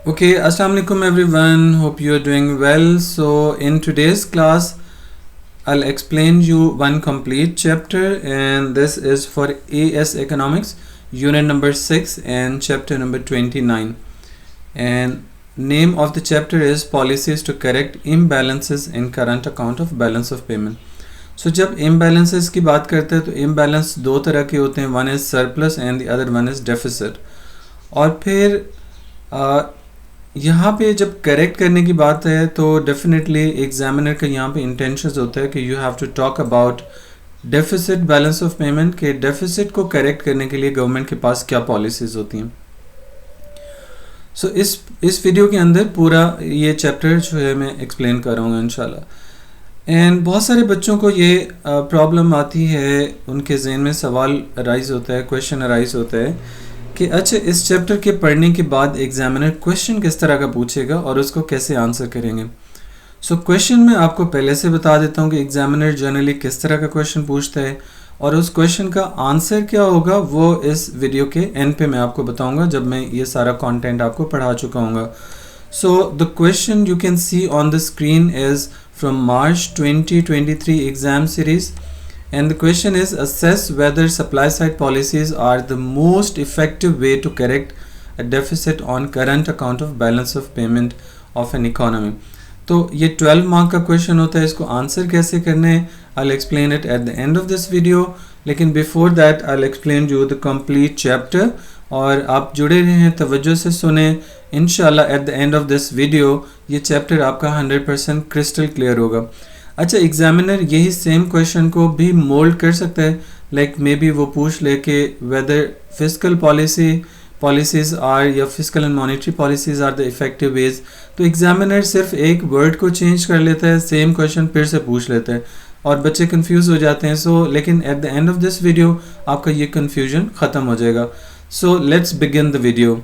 Okay, Assalamu alaikum everyone. Hope you are doing well. So in today's class, I'll explain you one complete chapter, and this is for AS Economics, unit number 6 and chapter number 29. And name of the chapter is Policies to Correct Imbalances in Current Account of Balance of Payment. So जब imbalances की बात करते हैं तो imbalance दो तरह के होते हैं, one is surplus and the other one is deficit. और फिर यहाँ पे जब करेक्ट करने की बात है तो डेफिनेटली एग्जामिनर का यहाँ पे इंटेंशन होता है कि you have to talk about deficit balance of payment के डेफिसिट को करेक्ट करने के लिए गवर्नमेंट के पास क्या पॉलिसीज होती हैं. सो इस वीडियो के अंदर पूरा ये चैप्टर जो है मैं एक्सप्लेन करूँगा इंशाल्लाह. एंड बहुत सारे बच्चों को ये प्रॉब्लम आती है, उनके जहन में सवाल अराइज होता है, क्वेश्चन अराइज होता है कि अच्छा इस चैप्टर के पढ़ने के बाद एग्जामिनर क्वेश्चन किस तरह का पूछेगा और उसको कैसे आंसर करेंगे. सो क्वेश्चन मैं आपको पहले से बता देता हूँ कि एग्जामिनर जनरली किस तरह का क्वेश्चन पूछता है और उस क्वेश्चन का आंसर क्या होगा वो इस वीडियो के एंड पे मैं आपको बताऊँगा जब मैं ये सारा कंटेंट आपको पढ़ा चुका हूँ. So the question you can see on the screen is from March 2023 exam series. And the question is, assess whether supply side policies are the most effective way to correct a deficit on current account of balance of payment of an economy. तो ये 12 mark का question होता है, इसको answer कैसे करना है I'll explain it at the end of this video. लेकिन before that I'll explain you the complete chapter और आप जुड़े रहें, तवज्जो से सुने. इंशाल्लाह at the end of this video ये चैप्टर आपका 100% क्रिस्टल क्लियर होगा. अच्छा, एग्जामिनर यही सेम क्वेश्चन को भी मोल्ड कर सकता है, लाइक मे बी वो पूछ ले कि वेदर फिस्कल पॉलिसीज़ आर या fiscal and monetary policies are the effective ways. तो एग्जामिनर सिर्फ एक वर्ड को चेंज कर लेता है, सेम क्वेश्चन फिर से पूछ लेता है और बच्चे कंफ्यूज हो जाते हैं. सो लेकिन at the end of this video आपका ये कन्फ्यूजन ख़त्म हो जाएगा. So let's begin the video.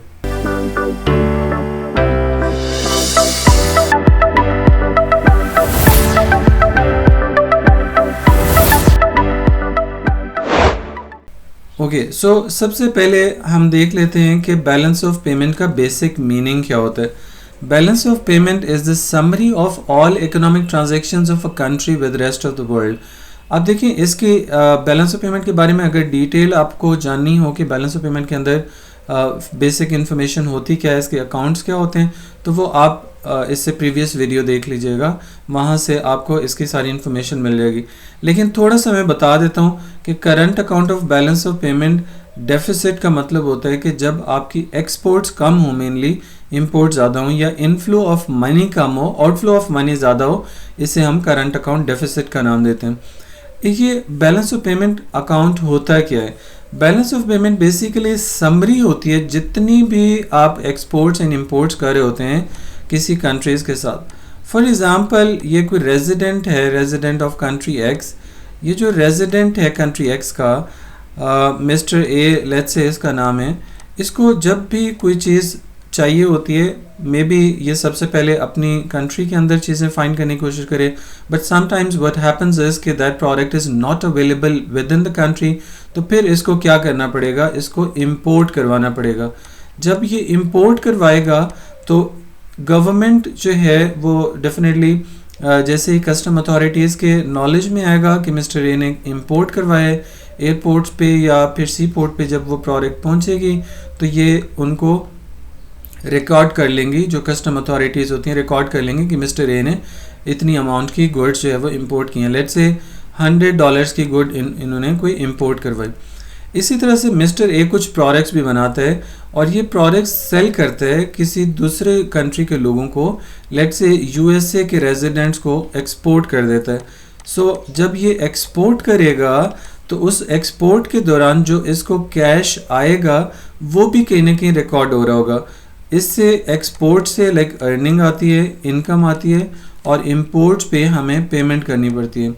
Okay, so सबसे पहले हम देख लेते हैं कि बैलेंस ऑफ पेमेंट का बेसिक मीनिंग क्या होता है. Balance of payment is the summary of all economic transactions of a country with rest of the world. अब देखिए इसकी बैलेंस ऑफ पेमेंट के बारे में अगर डिटेल आपको जाननी हो कि बैलेंस ऑफ पेमेंट के अंदर बेसिक इन्फॉर्मेशन होती क्या है, इसके अकाउंट्स क्या होते हैं, तो वो आप इससे प्रीवियस वीडियो देख लीजिएगा, वहाँ से आपको इसकी सारी इन्फॉर्मेशन मिल जाएगी. लेकिन थोड़ा सा मैं बता देता हूँ कि current account of balance of payment deficit का मतलब होता है कि जब आपकी एक्सपोर्ट्स कम हो, मेनली इंपोर्ट ज़्यादा हो, या इनफ्लो ऑफ मनी कम हो, आउटफ्लो ऑफ मनी ज़्यादा हो, इसे हम करंट अकाउंट डेफिसिट का नाम देते हैं. ये बैलेंस ऑफ पेमेंट अकाउंट होता क्या है? Balance of payment basically summary होती है जितनी भी आप एक्सपोर्ट्स एंड इंपोर्ट्स कर रहे होते हैं किसी कंट्रीज़ के साथ. फॉर एग्ज़ाम्पल ये कोई रेजिडेंट है, रेजिडेंट ऑफ कंट्री एक्स. ये जो रेजिडेंट है कंट्री एक्स का, मिस्टर ए लेट्स से इसका नाम है, इसको जब भी कोई चीज़ चाहिए होती है, मे बी ये सबसे पहले अपनी कंट्री के अंदर चीज़ें फाइंड करने की कोशिश करे, but sometimes what happens is कि that product is not available within the country. तो फिर इसको क्या करना पड़ेगा, इसको इम्पोर्ट करवाना पड़ेगा. जब ये इम्पोर्ट करवाएगा तो गवर्नमेंट जो है वो डेफिनेटली जैसे ही कस्टम अथॉरिटीज़ के नॉलेज में आएगा कि मिस्टर ए ने इम्पोर्ट करवाए, एयरपोर्ट्स पे या फिर सी पोर्ट पे जब वो प्रोडक्ट पहुंचेगी तो ये उनको रिकॉर्ड कर लेंगी, जो कस्टम अथॉरिटीज़ होती हैं रिकॉर्ड कर लेंगे कि मिस्टर ए ने इतनी अमाउंट की गुड्स जो है वो इम्पोर्ट की हैं. लेट्स से $100 की गुड इन्होंने कोई इम्पोर्ट करवाई. इसी तरह से मिस्टर ए कुछ प्रोडक्ट्स भी बनाता है और ये प्रोडक्ट्स सेल करता है किसी दूसरे कंट्री के लोगों को, लेट्स से यूएसए के रेजिडेंट्स को एक्सपोर्ट कर देता है. सो जब ये एक्सपोर्ट करेगा तो उस एक्सपोर्ट के दौरान जो इसको कैश आएगा वो भी कहीं ना कहीं रिकॉर्ड हो रहा होगा. इससे एक्सपोर्ट से लाइक अर्निंग आती है, इनकम आती है, और इम्पोर्ट्स पे हमें पेमेंट करनी पड़ती है.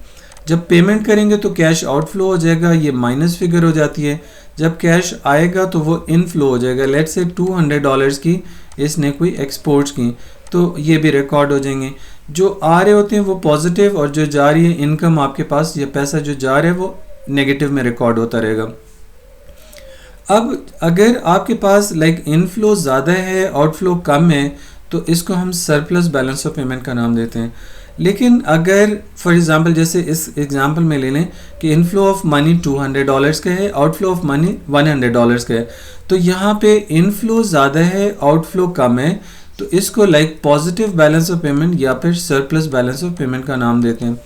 जब पेमेंट करेंगे तो कैश आउटफ्लो हो जाएगा, ये माइनस फिगर हो जाती है. जब कैश आएगा तो वो इनफ्लो हो जाएगा. लेट्स से $200 की इसने कोई एक्सपोर्ट्स की तो ये भी रिकॉर्ड हो जाएंगे. जो आ रहे होते हैं वो पॉजिटिव और जो जा रही है इनकम आपके पास, ये पैसा जो जा रहा है वो नेगेटिव में रिकॉर्ड होता रहेगा. अब अगर आपके पास लाइक इनफ्लो ज़्यादा है आउटफ्लो कम है तो इसको हम सरप्लस बैलेंस ऑफ पेमेंट का नाम देते हैं। लेकिन अगर फॉर एग्जांपल जैसे इस एग्जांपल में ले लें कि इनफ्लो ऑफ मनी $200 का है, आउटफ्लो ऑफ मनी $100 का है, तो यहाँ पे इनफ्लो ज़्यादा है आउटफ्लो कम है, तो इसको like positive balance of payment या फिर सरप्लस बैलेंस ऑफ पेमेंट का नाम देते हैं।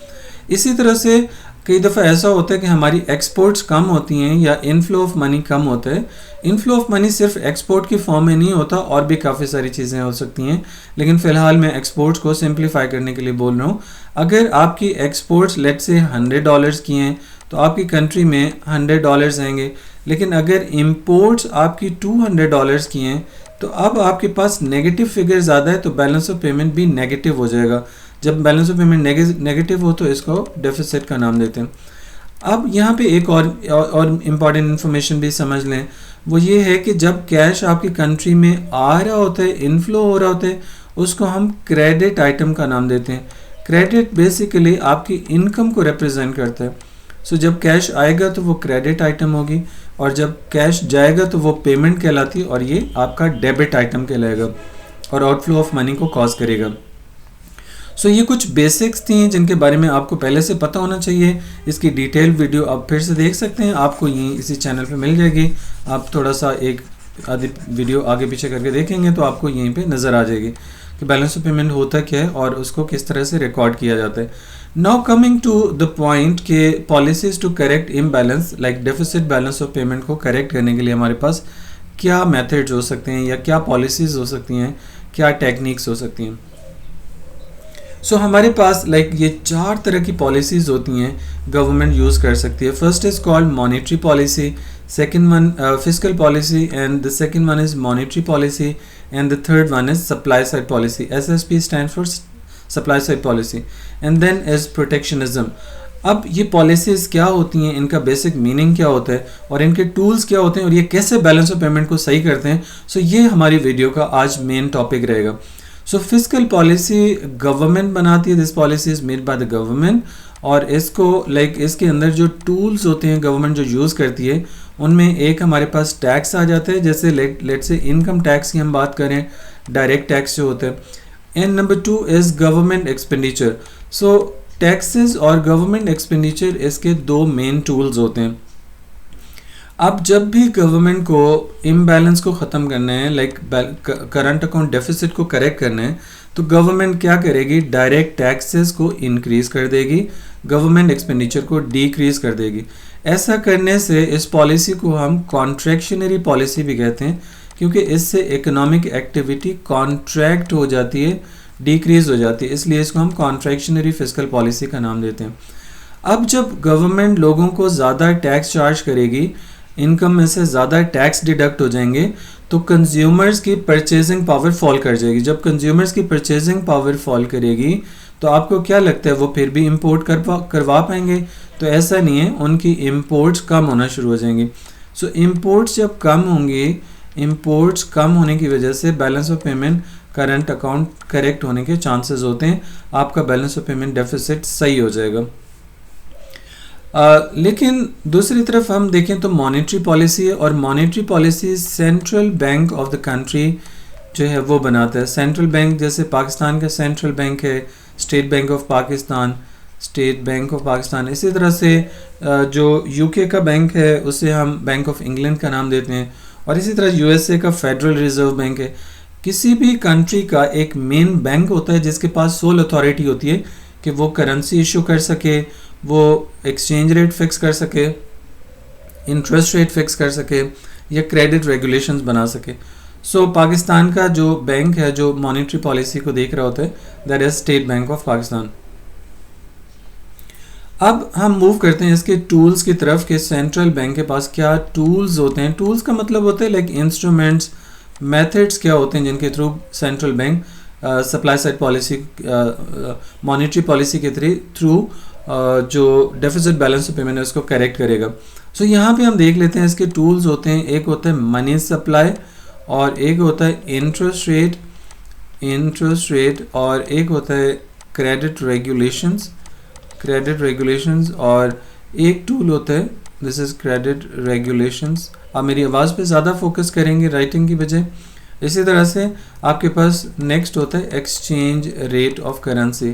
इसी तरह से कई दफ़ा ऐसा होता है कि हमारी एक्सपोर्ट्स कम होती हैं या इनफ्लो ऑफ मनी कम होता है। इनफ्लो ऑफ मनी सिर्फ एक्सपोर्ट की फॉर्म में नहीं होता, और भी काफ़ी सारी चीज़ें हो सकती हैं, लेकिन फ़िलहाल मैं एक्सपोर्ट्स को सिंप्लीफाई करने के लिए बोल रहा हूँ। अगर आपकी एक्सपोर्ट्स लेट से $100 की हैं तो आपकी कंट्री में $100 आएंगे, लेकिन अगर इम्पोर्ट्स आपकी $200 की हैं तो अब आपके पास नेगेटिव फिगर ज़्यादा है, तो बैलेंस ऑफ पेमेंट भी नेगेटिव हो जाएगा। जब बैलेंस ऑफ पेमेंट नेगेटिव हो तो इसको डेफिसिट का नाम देते हैं। अब यहाँ पे एक और इम्पॉर्टेंट इन्फॉर्मेशन भी समझ लें, वो ये है कि जब कैश आपकी कंट्री में आ रहा होता है, इनफ्लो हो रहा होता है, उसको हम क्रेडिट आइटम का नाम देते हैं। क्रेडिट बेसिकली आपकी इनकम को रिप्रेजेंट करता है। सो जब कैश आएगा तो वो क्रेडिट आइटम होगी, और जब कैश जाएगा तो वो पेमेंट कहलाती है, और ये आपका डेबिट आइटम कहलाएगा और आउटफ्लो ऑफ मनी को कॉज करेगा। सो ये कुछ बेसिक्स थी जिनके बारे में आपको पहले से पता होना चाहिए। इसकी डिटेल वीडियो आप फिर से देख सकते हैं, आपको यहीं इसी चैनल पे मिल जाएगी। आप थोड़ा सा एक आधी वीडियो आगे पीछे करके देखेंगे तो आपको यहीं पे नज़र आ जाएगी कि बैलेंस ऑफ पेमेंट होता क्या है और उसको किस तरह से रिकॉर्ड किया जाता है। Now coming to the point के policies to correct imbalance like deficit balance of payment को करेक्ट करने के लिए हमारे पास क्या मेथड्स हो सकते हैं या क्या पॉलिसीज़ हो सकती हैं, क्या टेक्निक्स हो सकती हैं। सो हमारे पास ये 4 तरह की पॉलिसीज़ होती हैं गवर्नमेंट यूज़ कर सकती है। First is called monetary policy, second one fiscal policy, and the second one is monetary policy, and the third one is supply side policy. SSP stands for supply side policy, and then is protectionism. अब ये policies क्या होती हैं, इनका basic meaning क्या होता है और इनके टूल्स क्या होते हैं और ये कैसे बैलेंस ऑफ पेमेंट को सही करते हैं। सो ये हमारी वीडियो का आज मेन टॉपिक रहेगा। सो फिस्कल पॉलिसी गवर्नमेंट बनाती है, this policy is made by the government, और इसको इसके अंदर जो टूल्स होते हैं गवर्नमेंट जो यूज़ करती है उनमें एक हमारे पास टैक्स आ जाता है, जैसे लेट से इनकम टैक्स की हम बात करें, डायरेक्ट टैक्स जो होता है। And number 2 is government expenditure. So taxes और गवर्नमेंट एक्सपेंडिचर इसके 2 मेन टूल्स होते हैं। अब जब भी गवर्नमेंट को इम्बैलेंस को ख़त्म करना है, करंट अकाउंट डेफिसिट को करेक्ट करना है, तो गवर्नमेंट क्या करेगी, डायरेक्ट टैक्सेस को इंक्रीज़ कर देगी, गवर्नमेंट एक्सपेंडिचर को डिक्रीज़ कर देगी। ऐसा करने से इस पॉलिसी को हम कॉन्ट्रैक्शनरी पॉलिसी भी कहते हैं, क्योंकि इससे इकोनॉमिक एक्टिविटी कॉन्ट्रैक्ट हो जाती है, डिक्रीज़ हो जाती है, इसलिए इसको हम कॉन्ट्रैक्शनरी फिस्कल पॉलिसी का नाम देते हैं। अब जब गवर्नमेंट लोगों को ज़्यादा टैक्स चार्ज करेगी, इनकम में से ज़्यादा टैक्स डिडक्ट हो जाएंगे, तो कंज्यूमर्स की परचेजिंग पावर फॉल कर जाएगी। जब कंज्यूमर्स की परचेजिंग पावर फॉल करेगी तो आपको क्या लगता है वो फिर भी इंपोर्ट करवा पाएंगे? तो ऐसा नहीं है, उनकी इंपोर्ट्स कम होना शुरू हो जाएंगी। सो इंपोर्ट्स जब कम होंगी, इंपोर्ट्स कम होने की वजह से balance of payment current account correct होने के चांसेस होते हैं, आपका बैलेंस ऑफ पेमेंट डेफिसिट सही हो जाएगा। लेकिन दूसरी तरफ हम देखें तो मॉनेटरी पॉलिसी है, और monetary policy central bank of the country जो है वो बनाता है। सेंट्रल बैंक जैसे पाकिस्तान का सेंट्रल बैंक है, state bank of Pakistan, state bank of Pakistan. इसी तरह से जो यूके का बैंक है उसे हम बैंक ऑफ इंग्लैंड का नाम देते हैं, और इसी तरह यूएसए का फेडरल रिजर्व बैंक है। किसी भी कंट्री का एक मेन बैंक होता है जिसके पास सोल अथॉरिटी होती है कि वो करेंसी इशू कर सके, वो एक्सचेंज रेट फिक्स कर सके, इंटरेस्ट रेट फिक्स कर सके, या क्रेडिट रेगुलेशंस बना सके। सो पाकिस्तान का जो बैंक है जो मॉनेटरी पॉलिसी को देख रहा होता है, that is state bank of Pakistan. अब हम मूव करते हैं इसके टूल्स की तरफ कि सेंट्रल बैंक के पास क्या टूल्स होते हैं। टूल्स का मतलब होता है इंस्ट्रूमेंट्स, मेथड्स क्या होते हैं जिनके through central bank supply side policy, monetary policy के थ्रू जो डेफिसिट बैलेंस ऑफ पेमेंट है उसको करेक्ट करेगा। सो यहाँ पे हम देख लेते हैं इसके टूल्स होते हैं। एक होता है मनी सप्लाई, और एक होता है इंटरेस्ट रेट, और एक होता है क्रेडिट रेगुलेशंस, और एक टूल होता है दिस इज क्रेडिट रेगुलेशंस आप मेरी आवाज़ पे ज़्यादा फोकस करेंगे राइटिंग की बजाय। इसी तरह से आपके पास नेक्स्ट होता है exchange rate of currency.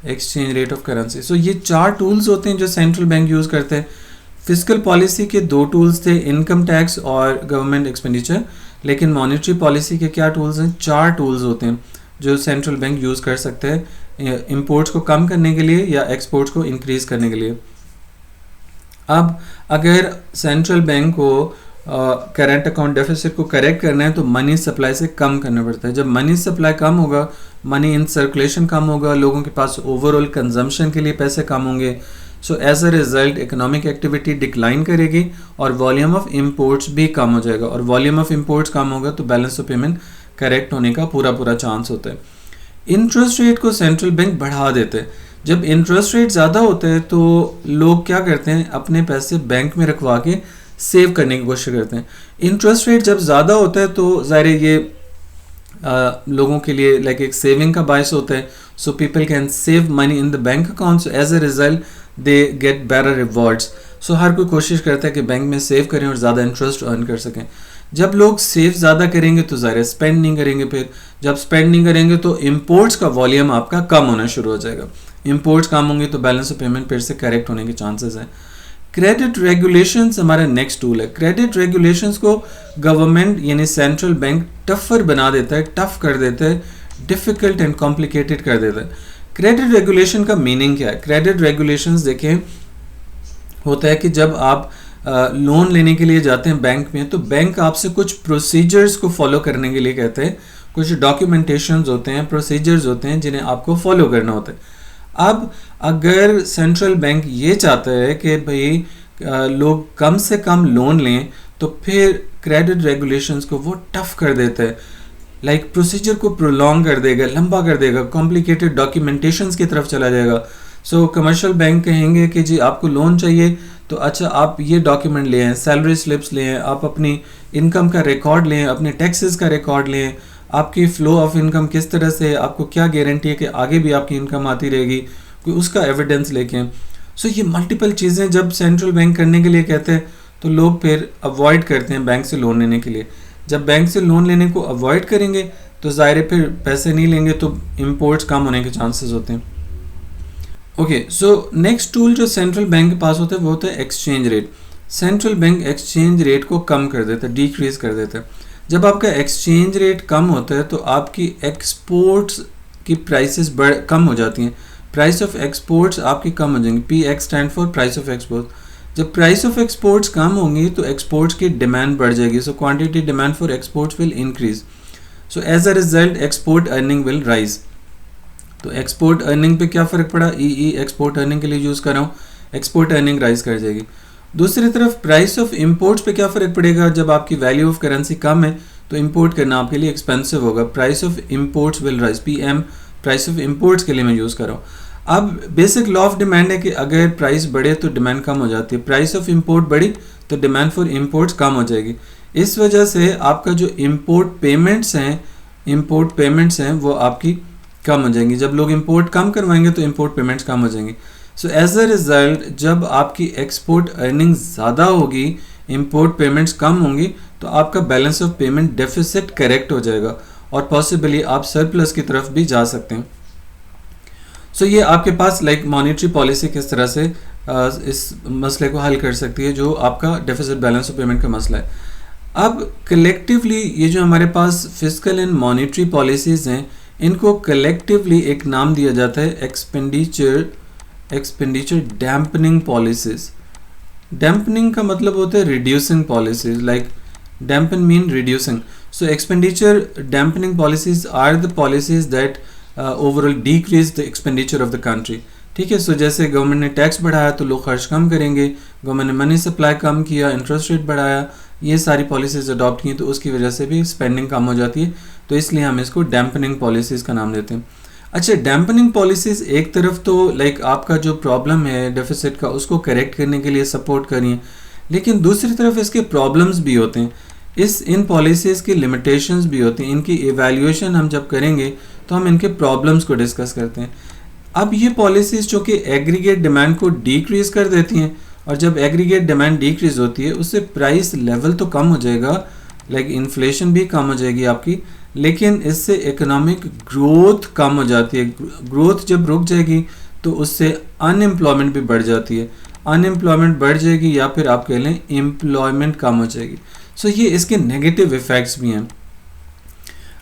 Exchange rate of currency, so ये 4 टूल्स होते हैं जो सेंट्रल बैंक यूज़ करते हैं। फिजिकल पॉलिसी के 2 टूल्स थे, इनकम टैक्स और गवर्नमेंट एक्सपेंडिचर, लेकिन मॉनेटरी पॉलिसी के क्या टूल्स हैं? 4 टूल्स होते हैं जो सेंट्रल बैंक यूज़ कर सकते हैं इंपोर्ट्स को कम करने के लिए या एक्सपोर्ट्स को इंक्रीज करने के लिए। अब अगर सेंट्रल बैंक को करंट अकाउंट डेफिसिट को करेक्ट करना है तो मनी सप्लाई से कम करना पड़ता है। जब मनी सप्लाई कम होगा, मनी इन सर्कुलेशन कम होगा, लोगों के पास ओवरऑल कंजम्पशन के लिए पैसे कम होंगे, so as a result economic activity decline करेगी और वॉल्यूम ऑफ इंपोर्ट्स भी कम हो जाएगा, और वॉल्यूम ऑफ इंपोर्ट्स कम होगा तो बैलेंस ऑफ पेमेंट करेक्ट होने का पूरा चांस होता है। इंटरेस्ट रेट को सेंट्रल बैंक बढ़ा देते हैं। जब इंटरेस्ट रेट ज़्यादा होते हैं तो लोग क्या करते हैं, अपने पैसे बैंक में रखवा के सेव करने की कोशिश करते हैं। इंटरेस्ट रेट जब ज़्यादा होता है तो ज़ाहिर ये लोगों के लिए लाइक एक सेविंग का बायस होता है, so people can save money in the bank account, so as a result they get better rewards. So हर कोई कोशिश करता है कि बैंक में सेव करें और ज़्यादा इंटरेस्ट अर्न कर सकें। जब लोग सेव ज़्यादा करेंगे तो ज़ाहिर स्पेंड नहीं करेंगे, फिर जब स्पेंड नहीं करेंगे तो इम्पोर्ट्स का वॉल्यूम आपका कम होना शुरू हो जाएगा। इम्पोर्ट्स कम होंगे तो बैलेंस ऑफ पेमेंट फिर से करेक्ट होने के चांसेस हैं। क्रेडिट रेगुलेशंस हमारा नेक्स्ट टूल है। क्रेडिट रेगुलेशंस को गवर्नमेंट यानी सेंट्रल बैंक टफर बना देता है, टफ कर देता है, डिफ़िकल्ट एंड कॉम्प्लिकेटेड कर देता है। क्रेडिट रेगुलेशन का मीनिंग क्या है? क्रेडिट रेगुलेशंस देखें, होता है कि जब आप लोन लेने के लिए जाते हैं बैंक में तो बैंक आपसे कुछ प्रोसीजर्स को फॉलो करने के लिए कहते हैं, कुछ डॉक्यूमेंटेशंस होते हैं, प्रोसीजर्स होते हैं जिन्हें आपको फॉलो करना होता है। अब अगर सेंट्रल बैंक ये चाहता है कि भाई लोग कम से कम लोन लें तो फिर क्रेडिट रेगुलेशंस को वो टफ कर देता है, लाइक प्रोसीजर को प्रोलॉन्ग कर देगा, लंबा कर देगा, कॉम्प्लिकेटेड डॉक्यूमेंटेशंस की तरफ चला जाएगा। सो कमर्शियल बैंक कहेंगे कि जी आपको लोन चाहिए तो अच्छा आप ये डॉक्यूमेंट लें, सैलरी स्लिप्स लें, आप अपनी इनकम का रिकॉर्ड लें, अपने टैक्सेस का रिकॉर्ड लें, आपकी फ़्लो ऑफ इनकम किस तरह से, आपको क्या गारंटी है कि आगे भी आपकी इनकम आती रहेगी, कोई उसका एविडेंस लेके। सो ये मल्टीपल चीज़ें जब सेंट्रल बैंक करने के लिए कहते हैं तो लोग फिर अवॉइड करते हैं बैंक से लोन लेने के लिए। जब बैंक से लोन लेने को अवॉइड करेंगे तो ज़ाहिर है फिर पैसे नहीं लेंगे तो इम्पोर्ट्स कम होने के चांसेस होते हैं। ओके, सो नेक्स्ट टूल जो सेंट्रल बैंक के पास होता है वो होता है exchange rate. Central bank exchange rate को कम कर देता है, डिक्रीज कर देता है। जब आपका एक्सचेंज रेट कम होता है तो आपकी एक्सपोर्ट्स की प्राइसेस कम हो जाती हैं, प्राइस ऑफ एक्सपोर्ट्स आपकी कम हो जाएंगी। PX stand for price of export. जब प्राइस ऑफ एक्सपोर्ट्स कम होंगी तो एक्सपोर्ट्स की डिमांड बढ़ जाएगी, so quantity demand for exports will increase, so as a result export earning will rise. तो एक्सपोर्ट अर्निंग पे क्या फ़र्क पड़ा? ई एक्सपोर्ट अर्निंग के लिए यूज़ कर रहा हूँ, एक्सपोर्ट अर्निंग राइज कर जाएगी। दूसरी तरफ प्राइस ऑफ इंपोर्ट्स पे क्या फ़र्क पड़ेगा? जब आपकी वैल्यू ऑफ करेंसी कम है तो इंपोर्ट करना आपके लिए एक्सपेंसिव होगा, price of imports will rise. PM price of imports के लिए मैं यूज़ कर रहा हूँ। अब बेसिक लॉ ऑफ डिमांड है कि अगर प्राइस बढ़े तो डिमांड कम हो जाती है, प्राइस ऑफ इंपोर्ट बढ़ी तो डिमांड फॉर इंपोर्ट्स कम हो जाएगी। इस वजह से आपका जो इंपोर्ट पेमेंट्स हैं वो आपकी कम हो जाएंगी। जब लोग इंपोर्ट कम करवाएंगे तो इंपोर्ट पेमेंट्स कम हो जाएंगी। सो एज अ रिजल्ट जब आपकी एक्सपोर्ट अर्निंग ज़्यादा होगी, इंपोर्ट पेमेंट्स कम होंगी, तो आपका balance of payment deficit correct हो जाएगा और पॉसिबली आप सरप्लस की तरफ भी जा सकते हैं। सो ये आपके पास लाइक मॉनेटरी पॉलिसी किस तरह से इस मसले को हल कर सकती है जो आपका डेफिसिट बैलेंस ऑफ पेमेंट का मसला है। अब कलेक्टिवली ये जो हमारे पास फिजिकल एंड मॉनेटरी पॉलिसीज़ हैं इनको कलेक्टिवली एक नाम दिया जाता है एक्सपेंडिचर डैम्पनिंग पॉलिसीज। डैम्पनिंग का मतलब होता है reducing policies, like dampen mean reducing. So expenditure dampening policies are the policies that overall decrease the expenditure of the country. ठीक है, सो जैसे गवर्नमेंट ने टैक्स बढ़ाया तो लोग खर्च कम करेंगे, गवर्नमेंट ने मनी सप्लाई कम किया, इंटरेस्ट रेट बढ़ाया, ये सारी पॉलिसीज अडॉप्ट की तो उसकी वजह से भी स्पेंडिंग कम हो जाती है, तो इसलिए हम इसको डैम्पनिंग पॉलिसीज़ का नाम देते हैं। अच्छा, डैम्पनिंग पॉलिसीज़ एक तरफ तो लाइक आपका जो प्रॉब्लम है डेफिसिट का उसको करेक्ट करने के लिए सपोर्ट करिए, लेकिन दूसरी तरफ इसके प्रॉब्लम्स भी होते हैं, इन पॉलिसीज़ की लिमिटेशंस भी होती हैं। इनकी इवैल्यूएशन हम जब करेंगे तो हम इनके प्रॉब्लम्स को डिस्कस करते हैं। अब ये पॉलिसीज़ जो कि एग्रीगेट डिमांड को डिक्रीज़ कर देती हैं और जब एग्रीगेट डिमांड डिक्रीज होती है उससे प्राइस लेवल तो कम हो जाएगा, लाइक इन्फ्लेशन भी कम हो जाएगी आपकी, लेकिन इससे इकोनॉमिक ग्रोथ कम हो जाती है। ग्रोथ जब रुक जाएगी तो उससे अनएम्प्लॉयमेंट भी बढ़ जाती है, अनएम्प्लॉयमेंट बढ़ जाएगी या फिर आप कह लें एम्प्लॉयमेंट कम हो जाएगी। सो ये इसके नेगेटिव इफ़ेक्ट्स भी हैं।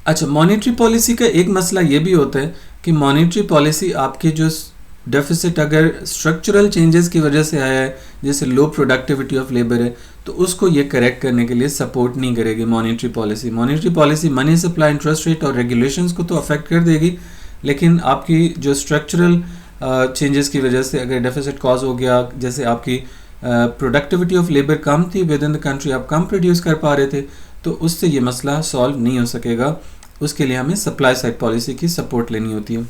अच्छा, मॉनेटरी पॉलिसी का एक मसला ये भी होता है कि मॉनेटरी पॉलिसी आपके जो डेफिसिट अगर स्ट्रक्चरल चेंजेस की वजह से आया है, जैसे लो प्रोडक्टिविटी ऑफ लेबर है, तो उसको ये करेक्ट करने के लिए सपोर्ट नहीं करेगी monetary policy. Monetary policy money supply, interest rate और रेगुलेशंस को तो अफेक्ट कर देगी, लेकिन आपकी जो स्ट्रक्चरल चेंजेस की वजह से अगर डेफिसिट कॉज हो गया, जैसे आपकी प्रोडक्टिविटी ऑफ लेबर कम थी विद इन द कंट्री, आप कम प्रोड्यूस कर पा रहे थे, तो उससे ये मसला सॉल्व नहीं हो सकेगा। उसके लिए हमें सप्लाई साइड पॉलिसी की सपोर्ट लेनी होती है।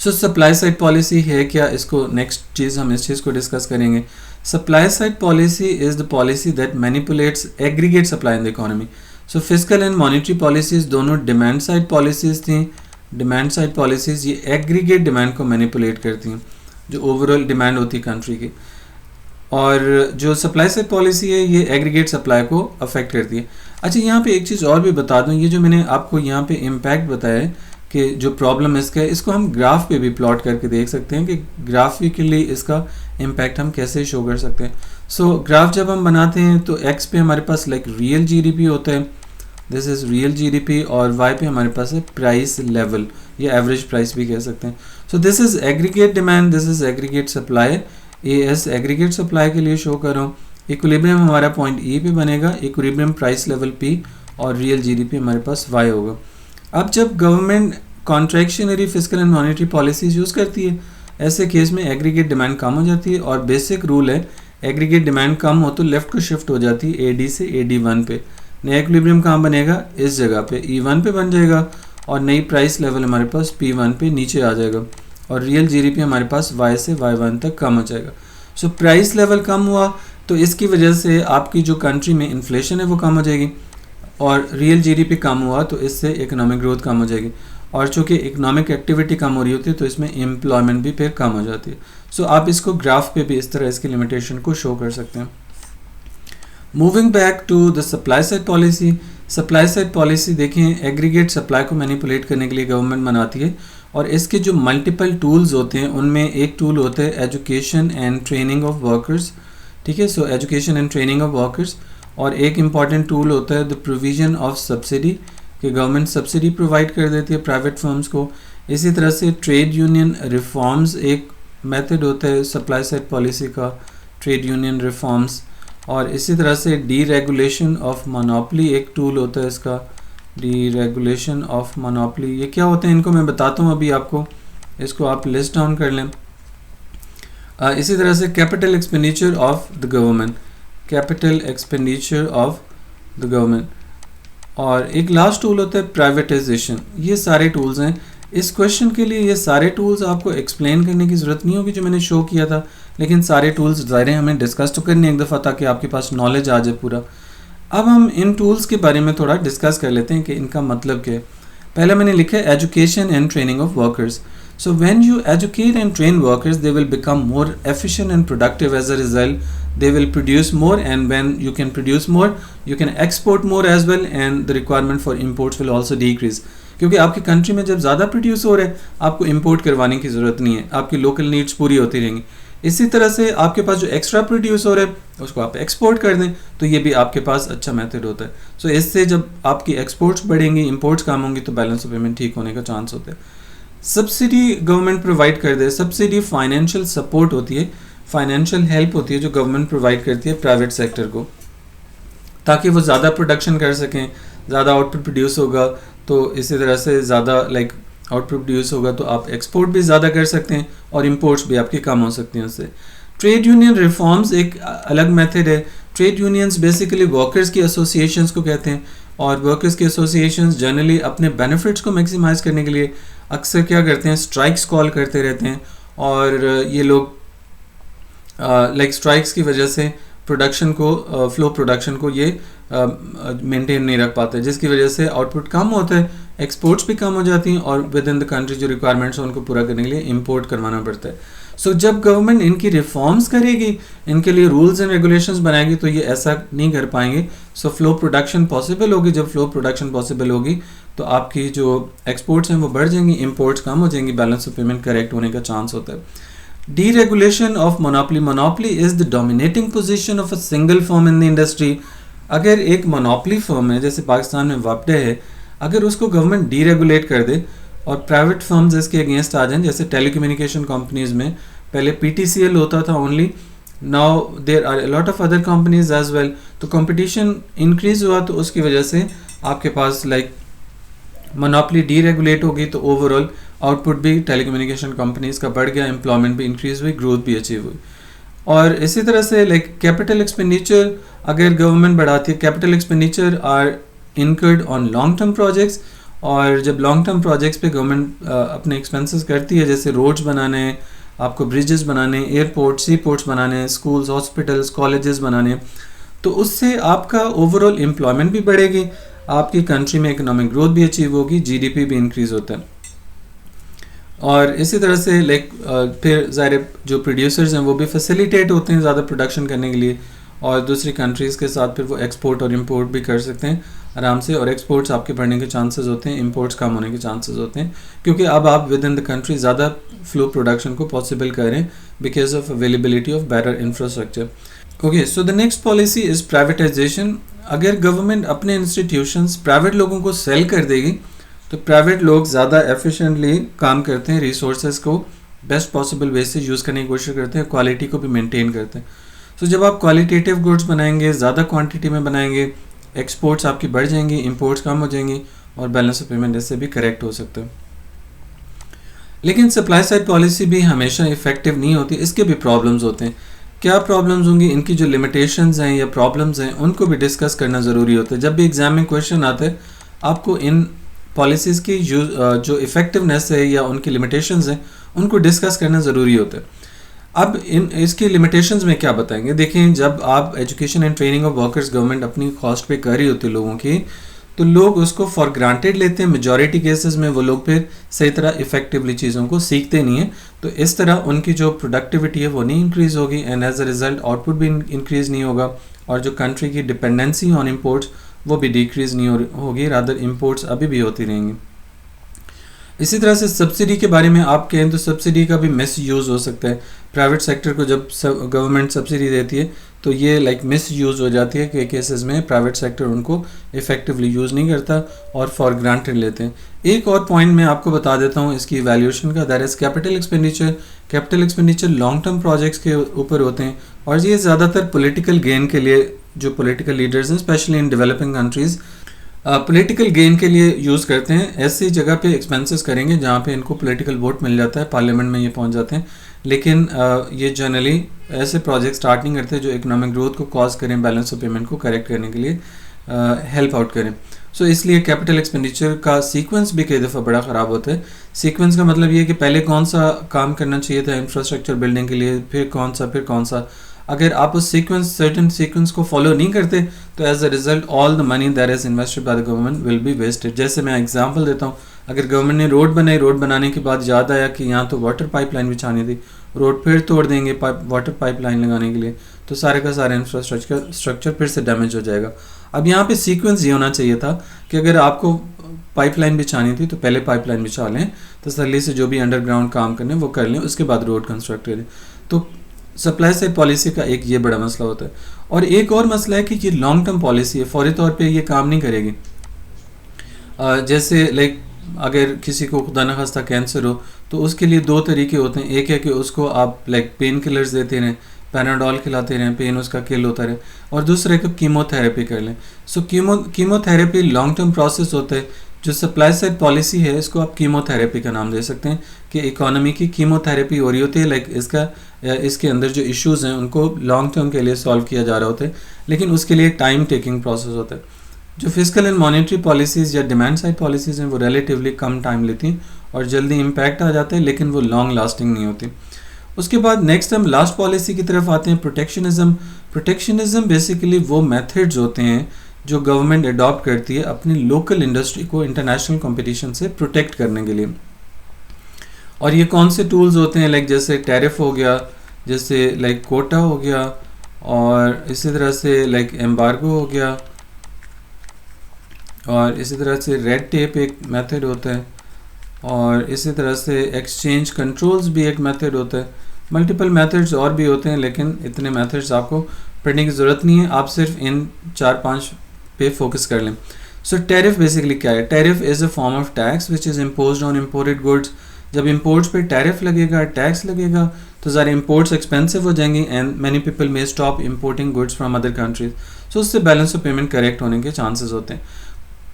सो सप्लाई साइड पॉलिसी है क्या, इसको नेक्स्ट चीज़ हम इस चीज़ को डिस्कस करेंगे। Supply side policy is the policy that manipulates aggregate supply in the economy. So fiscal and monetary policies दोनों डिमांड साइड पॉलिसीज़ थी। डिमांड साइड पॉलिसीज़ ये एग्रीगेट डिमांड को मैनिपुलेट करती हैं, जो ओवरऑल डिमांड होती है कंट्री की, और जो सप्लाई साइड पॉलिसी है ये एग्रीगेट सप्लाई को अफेक्ट करती है। अच्छा, यहाँ पे एक चीज़ और भी बता दूँ, ये जो मैंने आपको यहाँ पे इम्पैक्ट बताया है कि जो प्रॉब्लम इसका है, इसको हम ग्राफ पे भी प्लॉट करके देख सकते हैं कि ग्राफिकली इसका इम्पैक्ट हम कैसे शो कर सकते हैं। सो ग्राफ जब हम बनाते हैं तो एक्स पे हमारे पास लाइक रियल जीडीपी होता है, दिस इज़ रियल जीडीपी, और वाई पे हमारे पास है प्राइस लेवल या एवरेज प्राइस भी कह सकते हैं। So this is aggregate demand, this is aggregate supply, A S aggregate supply के लिए शो कर रहा हूँ। इक्विलिब्रियम हमारा पॉइंट ई पे बनेगा, इक्विलिब्रियम प्राइस लेवल पी, और रियल जीडीपी हमारे पास वाई होगा। अब जब government contractionary fiscal and monetary policies use करती है, ऐसे केस में एग्रीगेट डिमांड कम हो जाती है, और बेसिक रूल है एग्रीगेट डिमांड कम हो तो लेफ्ट को शिफ्ट हो जाती है एडी से AD1 पे। नया इक्विलिब्रियम कहाँ बनेगा, इस जगह पे E1 पे बन जाएगा, और नई प्राइस लेवल हमारे पास P1 पे नीचे आ जाएगा, और रियल जीडीपी हमारे पास Y से Y1 तक कम हो जाएगा। सो प्राइस लेवल कम हुआ तो इसकी वजह से आपकी जो कंट्री में इन्फ्लेशन है वो कम हो जाएगी, और रियल जीडीपी कम हुआ तो इससे इकोनॉमिक ग्रोथ कम हो जाएगी, और चूँकि इकोनॉमिक एक्टिविटी कम हो रही होती है तो इसमें एम्प्लॉयमेंट भी फिर कम हो जाती है। सो आप इसको ग्राफ पे भी इस तरह इसकी लिमिटेशन को शो कर सकते हैं। Moving back to the supply side policy. Supply side policy देखें, एग्रीगेट सप्लाई को मैनिपुलेट करने के लिए गवर्नमेंट बनाती है, और इसके जो मल्टीपल टूल्स होते हैं उनमें एक टूल होता है education and training of workers, ठीक है। So education and training of workers, और एक इम्पॉर्टेंट टूल होता है द प्रोविजन ऑफ सब्सिडी, कि गवर्नमेंट सब्सिडी प्रोवाइड कर देती है प्राइवेट फर्म्स को। इसी तरह से ट्रेड यूनियन रिफॉर्म्स एक मेथड होता है सप्लाई साइड पॉलिसी का, ट्रेड यूनियन रिफॉर्म्स, और इसी तरह से डीरेगुलेशन ऑफ मोनोपोली एक टूल होता है इसका, डीरेगुलेशन ऑफ मोनोपोली। ये क्या होते हैं इनको मैं बताता हूँ अभी आपको, इसको आप लिस्ट डाउन कर लें। इसी तरह से capital expenditure of the government, capital expenditure of the government, और एक लास्ट टूल होता है प्राइवेटाइजेशन। ये सारे टूल्स हैं। इस क्वेश्चन के लिए ये सारे टूल्स आपको एक्सप्लेन करने की ज़रूरत नहीं होगी जो मैंने शो किया था, लेकिन सारे टूल्स ज़ाहिर है हमें डिस्कस तो करने एक दफ़ा ताकि आपके पास नॉलेज आ जाए पूरा। अब हम इन टूल्स के बारे में थोड़ा डिस्कस कर लेते हैं कि इनका मतलब क्या है। पहले मैंने लिखा है education and training of workers. So when you educate and train workers, they will become more efficient and productive. As a result, they will produce more, and when you can produce more, you can export more as well, and the requirement for imports will also decrease. क्योंकि आपकी country में जब ज़्यादा produce हो रहा है आपको import करवाने की ज़रूरत नहीं है, आपकी लोकल नीड्स पूरी होती रहेंगी। इसी तरह से आपके पास जो एक्स्ट्रा प्रोड्यूस हो रहा है उसको आप एक्सपोर्ट कर दें, तो ये भी आपके पास अच्छा मेथड होता है। सो इससे जब आपकी एक्सपोर्ट्स बढ़ेंगी, इंपोर्ट्स कम होंगी, तो बैलेंस ऑफ पेमेंट ठीक होने का चांस होता है। सब्सिडी गवर्नमेंट प्रोवाइड कर दे, सब्सिडी फाइनेंशियल सपोर्ट होती है, फाइनेंशियल हेल्प होती है जो गवर्नमेंट प्रोवाइड करती है प्राइवेट सेक्टर को, ताकि वो ज़्यादा प्रोडक्शन कर सकें, ज़्यादा आउटपुट प्रोड्यूस होगा तो इसी तरह से ज़्यादा आउटपुट प्रोड्यूस होगा तो आप एक्सपोर्ट भी ज़्यादा कर सकते हैं और इंपोर्ट्स भी आपकी कम हो सकती हैं उससे। ट्रेड यूनियन रिफॉर्म्स एक अलग मेथड है। ट्रेड यूनियंस बेसिकली वर्कर्स की एसोसिएशंस को कहते हैं, और वर्कर्स की एसोसिएशंस जनरली अपने बेनिफिट्स को मैक्सिमाइज करने के लिए अक्सर क्या करते हैं, स्ट्राइक्स कॉल करते रहते हैं, और ये लोग स्ट्राइक्स की वजह से प्रोडक्शन को फ्लो प्रोडक्शन को ये मेंटेन नहीं रख पाते, जिसकी वजह से आउटपुट कम होता है, एक्सपोर्ट्स भी कम हो जाती हैं, और विद इन द कंट्री जो रिक्वायरमेंट्स हैं उनको पूरा करने के लिए इंपोर्ट करवाना पड़ता है। सो जब गवर्नमेंट इनकी रिफॉर्म्स करेगी, इनके लिए रूल्स एंड रेगुलेशंस बनाएगी, तो ये ऐसा नहीं कर पाएंगे. सो फ्लो प्रोडक्शन पॉसिबल होगी. जब फ्लो प्रोडक्शन पॉसिबल होगी तो आपकी जो एक्सपोर्ट्स हैं वो बढ़ जाएंगी, इंपोर्ट्स कम हो जाएंगी, बैलेंस ऑफ पेमेंट करेक्ट होने का चांस होता है. Deregulation of monopoly. Monopoly is the dominating position of a single firm in the industry. अगर एक मोनोपली फर्म है, जैसे पाकिस्तान में वापडे है, अगर उसको गवर्नमेंट डीरेगुलेट कर दे और प्राइवेट फर्म्स इसके अगेंस्ट आ जाएं, जैसे टेलीकम्युनिकेशन कंपनीज में पहले पीटीसीएल होता था only, now there are a lot of other companies as well. तो कंपटीशन इंक्रीज हुआ, तो उसकी वजह से आपके पास लाइक मोनोपली डीरेगुलेट होगी, तो ओवरऑल आउटपुट भी टेलीकम्युनिकेशन कंपनीज का बढ़ गया, एम्प्लॉयमेंट भी इंक्रीज हुई, ग्रोथ भी अचीव हुई. और इसी तरह से लाइक कैपिटल एक्सपेंडिचर अगर गवर्नमेंट बढ़ाती है, capital expenditure are incurred on long term projects. और जब लॉन्ग टर्म प्रोजेक्ट्स पे गवर्नमेंट अपने एक्सपेंसेस करती है, जैसे रोड्स बनाने, आपको ब्रिजेस बनाने, एयरपोर्ट, सी पोर्ट्स बनाने, स्कूल्स, हॉस्पिटल्स, कॉलेजेस बनाने, तो उससे आपका ओवरऑल एम्प्लॉयमेंट भी बढ़ेगी, आपकी कंट्री में इकोनॉमिक ग्रोथ भी अचीव होगी, जीडीपी भी इंक्रीज होता है. और इसी तरह से लाइक फिर ज़ाहिर जो प्रोड्यूसर्स हैं वो भी फैसिलिटेट होते हैं ज़्यादा प्रोडक्शन करने के लिए, और दूसरी कंट्रीज़ के साथ फिर वो एक्सपोर्ट और इंपोर्ट भी कर सकते हैं आराम से, और एक्सपोर्ट्स आपके बढ़ने के चांसेस होते हैं, इंपोर्ट्स कम होने के चांसेस होते हैं, क्योंकि अब आप विद इन द कंट्री ज़्यादा फ्लो प्रोडक्शन को पॉसिबल करें because of availability of better infrastructure. Okay, so the next policy is privatisation. अगर गवर्नमेंट अपने इंस्टीट्यूशंस प्राइवेट लोगों को सेल कर देगी, तो प्राइवेट लोग ज़्यादा एफिशिएंटली काम करते हैं, रिसोर्सेज को बेस्ट पॉसिबल वे से यूज़ करने की कोशिश करते हैं, क्वालिटी को भी मेंटेन करते हैं. सो जब आप क्वालिटेटिव गुड्स बनाएंगे, ज़्यादा क्वांटिटी में बनाएंगे, एक्सपोर्ट्स आपकी बढ़ जाएंगी, इंपोर्ट्स कम हो जाएंगी, और बैलेंस ऑफ पेमेंट इससे भी करेक्ट हो सकता है. लेकिन सप्लाई साइड पॉलिसी भी हमेशा इफेक्टिव नहीं होती, इसके भी प्रॉब्लम्स होते हैं. क्या प्रॉब्लम्स होंगी, इनकी जो लिमिटेशंस हैं या प्रॉब्लम्स हैं उनको भी डिस्कस करना ज़रूरी होता है. जब भी एग्जाम में क्वेश्चन आता है, आपको इन पॉलिसीज़ की जो इफ़ेक्टिवनेस है या उनकी लिमिटेशंस हैं उनको डिस्कस करना ज़रूरी होता है. अब इसकी लिमिटेशंस में क्या बताएंगे, देखें, जब आप education and training of workers government अपनी कॉस्ट पे कर रही होती है लोगों की, तो लोग उसको फॉर ग्रांटेड लेते हैं. मेजॉरिटी केसेस में वो लोग फिर सही तरह इफेक्टिवली चीज़ों को सीखते नहीं हैं, तो इस तरह उनकी जो प्रोडक्टिविटी है वो नहीं इंक्रीज़ होगी, and as a result output भी इंक्रीज़ नहीं होगा, और जो कंट्री की डिपेंडेंसी ऑन इम्पोर्ट्स वो भी डिक्रीज़ नहीं होगी, रादर इम्पोर्ट्स अभी भी होती रहेंगी. इसी तरह से सब्सिडी के बारे में आप कहें तो सब्सिडी का भी मिस यूज़ हो सकता है. प्राइवेट सेक्टर को जब गवर्नमेंट सब्सिडी देती है तो ये लाइक मिस यूज़ हो जाती है, कि केसेस में प्राइवेट सेक्टर उनको इफेक्टिवली यूज़ नहीं करता और फॉर ग्रांटेड लेते हैं. एक और पॉइंट मैं आपको बता देता हूँ इसकी वैल्यूएशन का, that is capital expenditure. Capital expenditure long term projects के ऊपर होते हैं, और ये ज़्यादातर पॉलिटिकल गेन के लिए, जो पॉलिटिकल लीडर्स हैं specially in developing countries, political gain के लिए यूज़ करते हैं. ऐसी जगह पे एक्सपेंसेस करेंगे जहाँ पे इनको पॉलिटिकल वोट मिल जाता है, पार्लियामेंट में ये पहुँच जाते हैं. लेकिन ये जनरली ऐसे प्रोजेक्ट स्टार्ट नहीं करते जो इकोनॉमिक ग्रोथ को कॉज करें, बैलेंस ऑफ पेमेंट को करेक्ट करने के लिए हेल्प आउट करें. सो इसलिए कैपिटल एक्सपेंडिचर का सीक्वेंस भी कई दफ़ा बड़ा ख़राब होता है. सीक्वेंस का मतलब ये है कि पहले कौन सा काम करना चाहिए था इंफ्रास्ट्रक्चर बिल्डिंग के लिए, फिर कौन सा. अगर आप उस सर्टेन सीक्वेंस को फॉलो नहीं करते, तो as a result all the money that is invested by the government will be wasted. जैसे मैं एग्जांपल देता हूँ, अगर गवर्नमेंट ने रोड बनाई, रोड बनाने के बाद याद आया कि यहाँ तो वाटर पाइपलाइन बिछानी थी, रोड फिर तोड़ देंगे वाटर पाइपलाइन लगाने के लिए, तो सारे का सारा इंफ्रास्ट्रक्चर फिर से डैमेज हो जाएगा. अब यहाँ पे सीक्वेंस ये होना चाहिए था कि अगर आपको पाइपलाइन बिछानी थी तो पहले पाइपलाइन बिछा लें, तसल्ली से जो भी अंडरग्राउंड काम करने वो कर लें, उसके बाद रोड कंस्ट्रक्ट करें. तो सप्लाई साइड पॉलिसी का एक ये बड़ा मसला होता है. और एक और मसला है कि ये लॉन्ग टर्म पॉलिसी है, फौरी तौर पे ये काम नहीं करेगी. जैसे लाइक अगर किसी को खुदा न खास्ता कैंसर हो, तो उसके लिए दो तरीके होते हैं. एक है कि उसको आप लाइक पेन किलर्स देते रहें, पैनाडोल खिलाते रहें, पेन उसका किल होता रहे, और दूसरे को कीमोथेरेपी कर लें. सो कीमोथेरेपी लॉन्ग टर्म प्रोसेस होता है. जो सप्लाई साइड पॉलिसी है इसको आप कीमोथेरेपी का नाम दे सकते हैं, कि इकोनॉमी की कीमोथेरेपी हो रही होती है, लाइक इसके अंदर जो इश्यूज़ हैं उनको लॉन्ग टर्म के लिए सॉल्व किया जा रहा होता है, लेकिन उसके लिए टाइम टेकिंग प्रोसेस होता है. जो फिजिकल एंड मॉनेटरी पॉलिसीज़ या डिमांड साइड पॉलिसीज़ हैं वो रिलेटिवली कम टाइम लेती हैं और जल्दी इम्पैक्ट आ जाता है, लेकिन वो लॉन्ग लास्टिंग नहीं होती. उसके बाद नेक्स्ट हम लास्ट पॉलिसी की तरफ आते हैं, प्रोटेक्शनिज्म. प्रोटेक्शनिज्म बेसिकली वो मेथड्स होते हैं जो गवर्नमेंट अडॉप्ट करती है अपनी लोकल इंडस्ट्री को इंटरनेशनल कंपटीशन से प्रोटेक्ट करने के लिए. और ये कौन से टूल्स होते हैं, लाइक जैसे टैरिफ हो गया, जैसे लाइक कोटा हो गया, और इसी तरह से लाइक एम्बार्गो हो गया, और इसी तरह से रेड टेप एक मेथड होता है, और इसी तरह से एक्सचेंज कंट्रोल्स भी एक मेथड होता है। मल्टीपल मेथड्स और भी होते हैं, लेकिन इतने मेथड्स आपको पढ़ने की ज़रूरत नहीं है, आप सिर्फ इन 4-5 पे फोकस कर लें। सो टैरिफ बेसिकली क्या है? Tariff is a form of tax which is imposed on imported goods. जब इम्पोर्ट्स पे टैरिफ लगेगा, टैक्स लगेगा, तो ज़रा इम्पोर्ट्स एक्सपेंसिव हो जाएंगी and many people may stop importing goods from other countries. So उससे बैलेंस ऑफ पेमेंट करेक्ट होने के चांसेस होते हैं।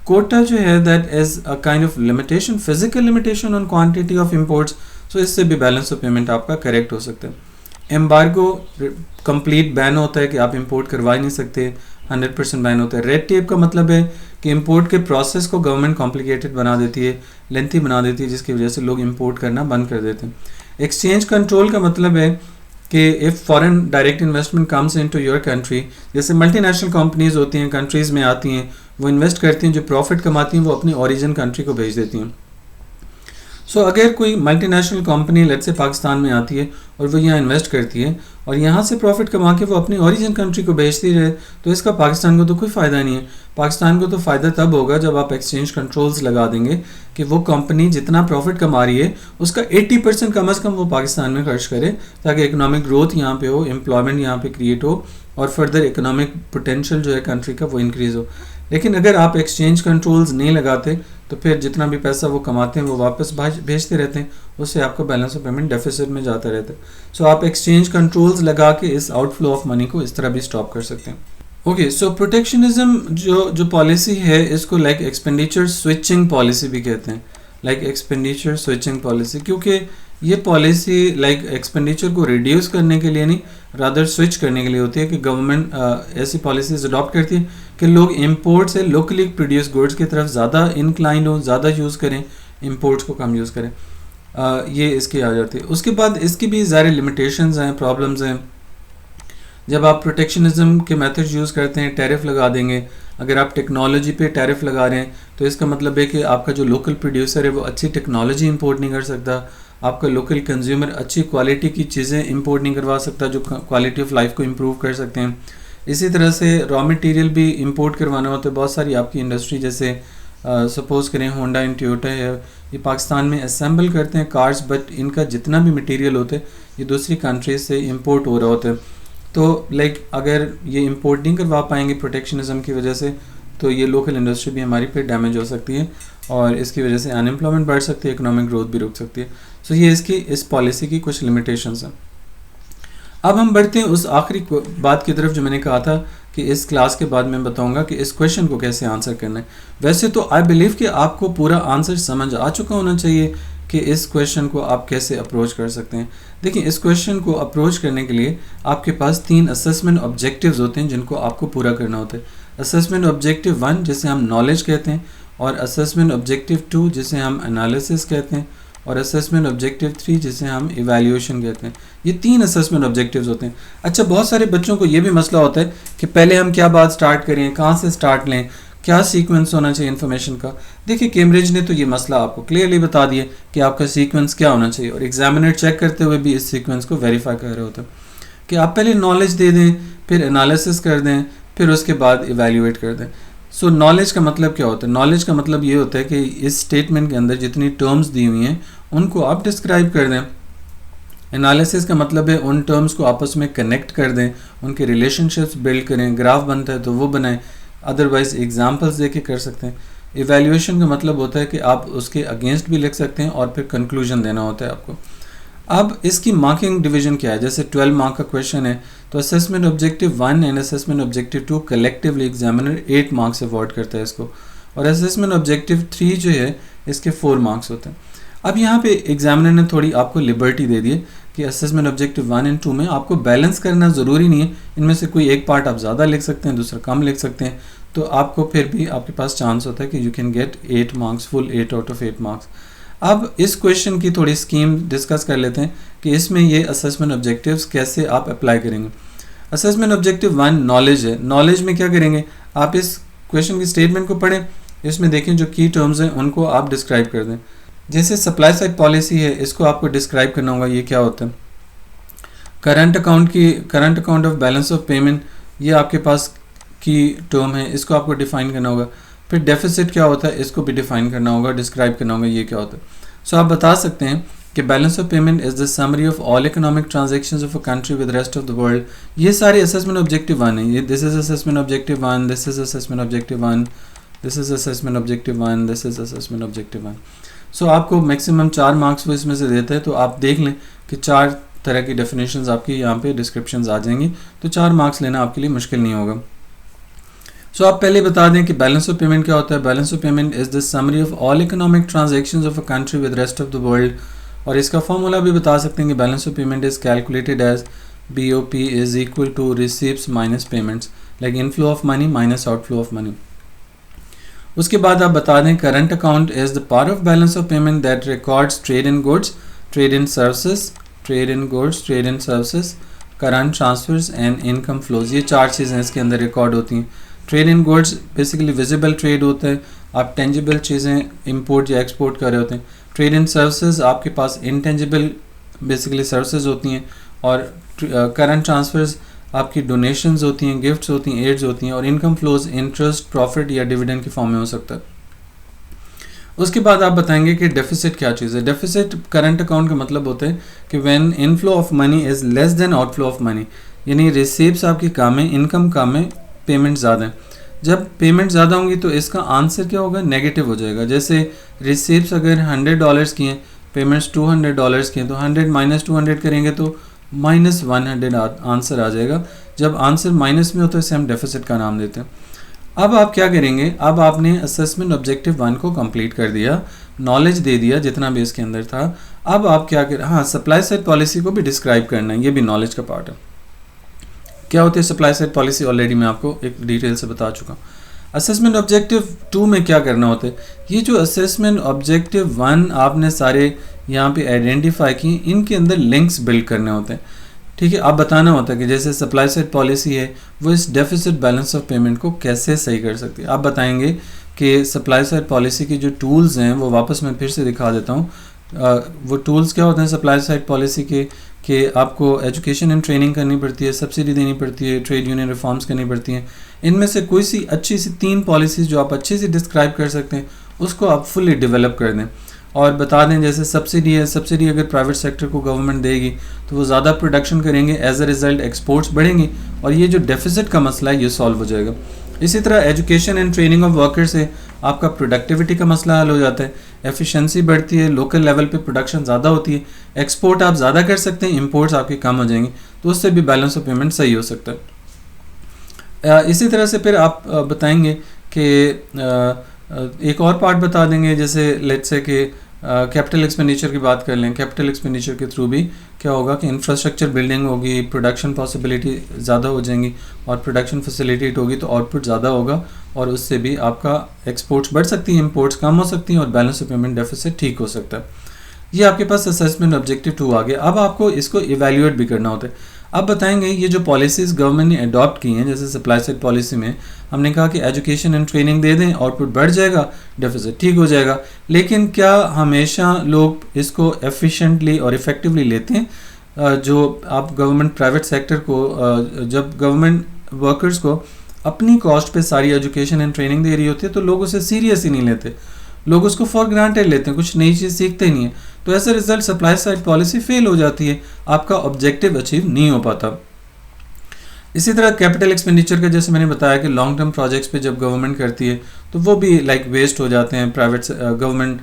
कोटा जो है that is a kind of limitation, physical limitation on quantity of imports, so इससे भी बैलेंस ऑफ पेमेंट आपका करेक्ट हो सकता है। एम्बार्गो कंप्लीट बैन होता है कि आप इंपोर्ट करवा ही नहीं सकते, 100% बैन होता है। रेड टेप का मतलब है कि इंपोर्ट के प्रोसेस को गवर्नमेंट कॉम्प्लिकेटेड बना देती है, लेंथी बना देती है, जिसकी वजह से लोग इंपोर्ट करना बंद कर देते हैं। एक्सचेंज कंट्रोल का मतलब है कि if foreign direct investment comes into your country, जैसे मल्टीनेशनल कंपनीज होती हैं, कंट्रीज़ में आती हैं, वो इन्वेस्ट करती हैं, जो प्रॉफिट कमाती हैं वो अपनी ओरिजिन कंट्री को भेज देती हैं। सो अगर कोई multinational company let's say Pakistan में आती है और वो यहाँ इन्वेस्ट करती है और यहाँ से प्रॉफिट कमा के वो अपनी ओरिजिन कंट्री को बेचती रहे, तो इसका पाकिस्तान को तो कोई फ़ायदा नहीं है। पाकिस्तान को तो फ़ायदा तब होगा जब आप एक्सचेंज कंट्रोल्स लगा देंगे कि वो कंपनी जितना प्रॉफिट कमा रही है उसका 80% कम अज़ कम वो पाकिस्तान में खर्च करे, ताकि इकोनॉमिक ग्रोथ यहाँ पे हो, एम्प्लॉयमेंट यहाँ पे क्रिएट हो और फर्दर इकोनॉमिक पोटेंशियल जो है कंट्री का वो इंक्रीज़ हो। लेकिन अगर आप एक्सचेंज कंट्रोल्स नहीं लगाते तो फिर जितना भी पैसा वो कमाते हैं वो वापस भेजते रहते हैं, उससे आपका बैलेंस ऑफ पेमेंट डेफिसिट में जाता रहता है। सो आप एक्सचेंज कंट्रोल्स लगा के इस आउटफ्लो ऑफ मनी को इस तरह भी स्टॉप कर सकते हैं। ओके, सो प्रोटेक्शनिज्म जो पॉलिसी है इसको लाइक एक्सपेंडिचर स्विचिंग पॉलिसी भी कहते हैं, लाइक एक्सपेंडिचर स्विचिंग पॉलिसी, क्योंकि ये पॉलिसी लाइक एक्सपेंडिचर को रिड्यूस करने के लिए नहीं, रादर स्विच करने के लिए होती है कि गवर्नमेंट ऐसी पॉलिसीज अडॉप्ट करती है कि लोग इंपोर्ट से लोकली प्रोड्यूस गुड्स की तरफ ज़्यादा इंक्लाइंड हो, ज़्यादा यूज़ करें, इंपोर्ट्स को कम यूज़ करें। ये इसकी आ जाती है। उसके बाद इसकी भी ज़्यादा लिमिटेशंस हैं, प्रॉब्लम्स हैं। जब आप प्रोटेक्शनिज्म के मेथड्स यूज़ करते हैं, टैरिफ लगा देंगे, अगर आप टेक्नोलॉजी पे टैरिफ लगा रहे हैं तो इसका मतलब है कि आपका जो लोकल प्रोड्यूसर है वो अच्छी टेक्नोलॉजी इंपोर्ट नहीं कर सकता, आपका लोकल कंज्यूमर अच्छी क्वालिटी की चीज़ें इंपोर्ट नहीं करवा सकता जो क्वालिटी ऑफ लाइफ को इम्प्रूव कर सकते हैं। इसी तरह से रॉ मटेरियल भी इंपोर्ट करवाना होता है। बहुत सारी आपकी इंडस्ट्री जैसे सपोज़ करें होंडा एंड टोयोटा है, ये पाकिस्तान में असेंबल करते हैं कार्स, बट इनका जितना भी मटेरियल होता है ये दूसरी कंट्रीज से इंपोर्ट हो रहा होता है। तो लाइक अगर ये इंपोर्ट नहीं करवा पाएंगे प्रोटेक्शनिज्म की वजह से, तो ये लोकल इंडस्ट्री भी हमारी फिर डैमेज हो सकती है और इसकी वजह से अनएम्प्लॉयमेंट बढ़ सकती है, इकोनॉमिक ग्रोथ भी रुक सकती है। सो ये इसकी इस पॉलिसी की कुछ लिमिटेशंस हैं। अब हम बढ़ते हैं उस आखिरी बात की तरफ जो मैंने कहा था कि इस क्लास के बाद मैं बताऊंगा कि इस क्वेश्चन को कैसे आंसर करना है। वैसे तो आई बिलीव कि आपको पूरा आंसर समझ आ चुका होना चाहिए कि इस क्वेश्चन को आप कैसे अप्रोच कर सकते हैं। देखिए, इस क्वेश्चन को अप्रोच करने के लिए आपके पास 3 असेसमेंट ऑब्जेक्टिव्स होते हैं जिनको आपको पूरा करना होता है। असेसमेंट ऑब्जेक्टिव 1 जिसे हम नॉलेज कहते हैं, और असेसमेंट ऑब्जेक्टिव 2 जिसे हम एनालिसिस कहते हैं, और असेसमेंट ऑब्जेक्टिव 3 जिसे हम इवैल्यूएशन कहते हैं। ये 3 असेसमेंट ऑब्जेक्टिव्स होते हैं। अच्छा, बहुत सारे बच्चों को ये भी मसला होता है कि पहले हम क्या बात स्टार्ट करें, कहाँ से स्टार्ट लें, क्या सीक्वेंस होना चाहिए इन्फॉर्मेशन का। देखिए, कैम्ब्रिज ने तो ये मसला आपको क्लियरली बता दिया कि आपका सीक्वेंस क्या होना चाहिए, और एग्जामिनर चेक करते हुए भी इस सीक्वेंस को वेरीफाई कर रहे होते हैं कि आप पहले नॉलेज दे दें, फिर एनालिसिस कर दें, फिर उसके बाद इवैल्यूएट कर दें। सो नॉलेज का मतलब क्या होता है? नॉलेज का मतलब ये होता है कि इस स्टेटमेंट के अंदर जितनी टर्म्स दी हुई हैं उनको आप डिस्क्राइब कर दें। एनालिसिस का मतलब है उन टर्म्स को आपस में कनेक्ट कर दें, उनके रिलेशनशिप्स बिल्ड करें, ग्राफ बनता है तो वो बनाएं, अदरवाइज एग्जाम्पल्स दे के कर सकते हैं। इवैल्यूएशन का मतलब होता है कि आप उसके अगेंस्ट भी लिख सकते हैं और फिर कंक्लूजन देना होता है आपको। अब इसकी मार्किंग डिवीजन क्या है? जैसे 12 मार्क का क्वेश्चन है तो assessment objective 1 and assessment objective 2 collectively examiner 8 marks award करता है इसको, और असेसमेंट ऑब्जेक्टिव 3 जो है इसके 4 मार्क्स होते हैं। अब यहाँ पे एग्जामिनर ने थोड़ी आपको लिबर्टी दे दी है कि असेसमेंट ऑब्जेक्टिव 1 एंड 2 में आपको बैलेंस करना ज़रूरी नहीं है, इनमें से कोई एक पार्ट आप ज़्यादा लिख सकते हैं, दूसरा कम लिख सकते हैं, तो आपको फिर भी आपके पास चांस होता है कि you can get 8 marks, full 8 out of 8 marks. अब इस क्वेश्चन की थोड़ी स्कीम डिस्कस कर लेते हैं कि इसमें ये असेसमेंट ऑब्जेक्टिव्स कैसे आप अप्लाई करेंगे। असेसमेंट ऑब्जेक्टिव 1 नॉलेज है। नॉलेज में क्या करेंगे? आप इस क्वेश्चन की स्टेटमेंट को पढ़ें, इसमें देखें जो की टर्म्स हैं उनको आप डिस्क्राइब कर दें। जैसे सप्लाई साइड पॉलिसी है, इसको आपको डिस्क्राइब करना होगा ये क्या होता है। Current account of balance of payment, ये आपके पास की टर्म है, इसको आपको डिफाइन करना होगा। फिर डेफिसिट क्या होता है, इसको भी डिफाइन करना होगा, डिस्क्राइब करना होगा ये क्या होता है। सो आप बता सकते हैं कि balance of payment is the summary of all economic transactions of a country with rest of the world. ये सारे असेसमेंट ऑब्जेक्टिव 1 है, ये this is assessment objective 1, this is assessment objective 1, this is assessment objective 1, this is assessment objective 1। सो आपको maximum 4 marks वो इसमें से देते हैं, तो आप देख लें कि 4 तरह की डेफिनेशंस आपकी यहाँ पे डिस्क्रिप्शंस आ जाएंगी, तो 4 मार्क्स लेना आपके लिए मुश्किल नहीं होगा। सो आप पहले बता दें कि बैलेंस ऑफ पेमेंट क्या होता है। Balance of payment is the summary of all economic transactions of a country with rest of the world. और इसका फॉर्मूला भी बता सकते हैं कि balance of payment is calculated as BOP is equal to receipts minus payments, like inflow of money minus outflow of money. उसके बाद आप बता दें current account is the part of balance of payment that records trade in goods, trade in services, trade in goods, trade in services, current transfers and income flows. ये 4 चीज़ें इसके अंदर record होती हैं। Trade in goods basically visible trade होता है, आप tangible चीज़ें इंपोर्ट या एक्सपोर्ट कर रहे होते हैं। ट्रेड इन सर्विसेज आपके पास इंटेंजिबल बेसिकली सर्विसेज होती हैं। और करंट ट्रांसफर्स आपकी डोनेशंस होती हैं, गिफ्ट्स होती हैं, एड्स होती हैं। और इनकम फ्लोज इंटरेस्ट, प्रॉफिट या डिविडेंड के फॉर्म में हो सकता है। उसके बाद आप बताएंगे कि डेफिसिट क्या चीज़ है। डेफिसिट करंट अकाउंट का मतलब होता है कि when inflow of money is less than outflow of money, यानी रिसीप्स आपकी कम है, इनकम कम है, पेमेंट ज़्यादा है। जब पेमेंट ज़्यादा होंगी तो इसका आंसर क्या होगा, नेगेटिव हो जाएगा। जैसे रिसीप्स अगर $100 की हैं, पेमेंट्स $200 की हैं, तो 100 माइनस 200 करेंगे तो -100 आंसर आ जाएगा। जब आंसर माइनस में होता है इसे हम डेफिसिट का नाम देते हैं। अब आप क्या करेंगे, अब आपने असेसमेंट ऑब्जेक्टिव 1 को कंप्लीट कर दिया, नॉलेज दे दिया जितना भी इसके अंदर था। अब आप क्या करें, हाँ सप्लाई साइड पॉलिसी को भी डिस्क्राइब करना है, ये भी नॉलेज का पार्ट है। क्या होती है सप्लाई साइड पॉलिसी, ऑलरेडी मैं आपको एक डिटेल से बता चुका हूँ। असेसमेंट ऑब्जेक्टिव 2 में क्या करना होता है, ये जो असेसमेंट ऑब्जेक्टिव 1 आपने सारे यहाँ पे आइडेंटिफाई किए, इनके अंदर लिंक्स बिल्ड करने होते हैं। ठीक है, आप बताना होता है कि जैसे सप्लाई साइड पॉलिसी है वो इस डेफिसिट बैलेंस ऑफ पेमेंट को कैसे सही कर सकती है। आप बताएंगे कि सप्लाई साइड पॉलिसी की जो टूल्स हैं वो वापस मैं फिर से दिखा देता हूँ। वो टूल्स क्या होते हैं सप्लाई साइड पॉलिसी के, कि आपको एजुकेशन एंड ट्रेनिंग करनी पड़ती है, सब्सिडी देनी पड़ती है, ट्रेड यूनियन रिफॉर्म्स करनी पड़ती हैं। इनमें से कोई सी अच्छी सी 3 पॉलिसीज़ जो आप अच्छे से डिस्क्राइब कर सकते हैं उसको आप फुली डेवलप कर दें और बता दें। जैसे सब्सिडी है, सब्सिडी अगर प्राइवेट सेक्टर को गवर्नमेंट देगी तो वो ज़्यादा प्रोडक्शन करेंगे, एज अ रिज़ल्ट एक्सपोर्ट्स बढ़ेंगी और ये जो डेफिसिट का मसला है ये सॉल्व हो जाएगा। इसी तरह education and training of workers से आपका प्रोडक्टिविटी का मसला हल हो जाता है, एफिशिएंसी बढ़ती है, लोकल लेवल पे प्रोडक्शन ज़्यादा होती है, एक्सपोर्ट आप ज़्यादा कर सकते हैं, इंपोर्ट्स आपके कम हो जाएंगे, तो उससे भी बैलेंस ऑफ पेमेंट सही हो सकता है। इसी तरह से फिर आप बताएंगे कि एक और पार्ट बता देंगे, जैसे लेट्स से कि कैपिटल एक्सपेंडिचर की बात कर लें। कैपिटल एक्सपेंडिचर के थ्रू भी क्या होगा कि इंफ्रास्ट्रक्चर बिल्डिंग होगी, प्रोडक्शन पॉसिबिलिटी ज़्यादा हो जाएंगी और प्रोडक्शन फैसिलिटेट होगी तो आउटपुट ज़्यादा होगा और उससे भी आपका एक्सपोर्ट्स बढ़ सकती हैं, इंपोर्ट्स कम हो सकती हैं और बैलेंस ऑफ पेमेंट डेफिसिट ठीक हो सकता है। ये आपके पास असेसमेंट ऑब्जेक्टिव 2 आ गया। अब आपको इसको इवैल्यूएट भी करना होता है। अब बताएंगे ये जो पॉलिसीज़ गवर्नमेंट ने अडॉप्ट की हैं, जैसे सप्लाई साइड पॉलिसी में हमने कहा कि एजुकेशन एंड ट्रेनिंग दे दें, आउटपुट बढ़ जाएगा, डेफिसिट ठीक हो जाएगा। लेकिन क्या हमेशा लोग इसको एफिशिएंटली और इफ़ेक्टिवली लेते हैं? जो आप गवर्नमेंट प्राइवेट सेक्टर को जब गवर्नमेंट वर्कर्स को अपनी कॉस्ट पे सारी एजुकेशन एंड ट्रेनिंग दे रही होती है तो लोग उसे सीरियस ही नहीं लेते, लोग उसको फॉर ग्रांटेड लेते हैं, कुछ नई चीज़ सीखते ही नहीं है। तो ऐसा result supply side policy fail हो जाती है, आपका ऑब्जेक्टिव अचीव नहीं हो पाता। इसी तरह कैपिटल एक्सपेंडिचर का जैसे मैंने बताया कि लॉन्ग टर्म प्रोजेक्ट्स पे जब गवर्नमेंट करती है तो वो भी लाइक वेस्ट हो जाते हैं। प्राइवेट गवर्नमेंट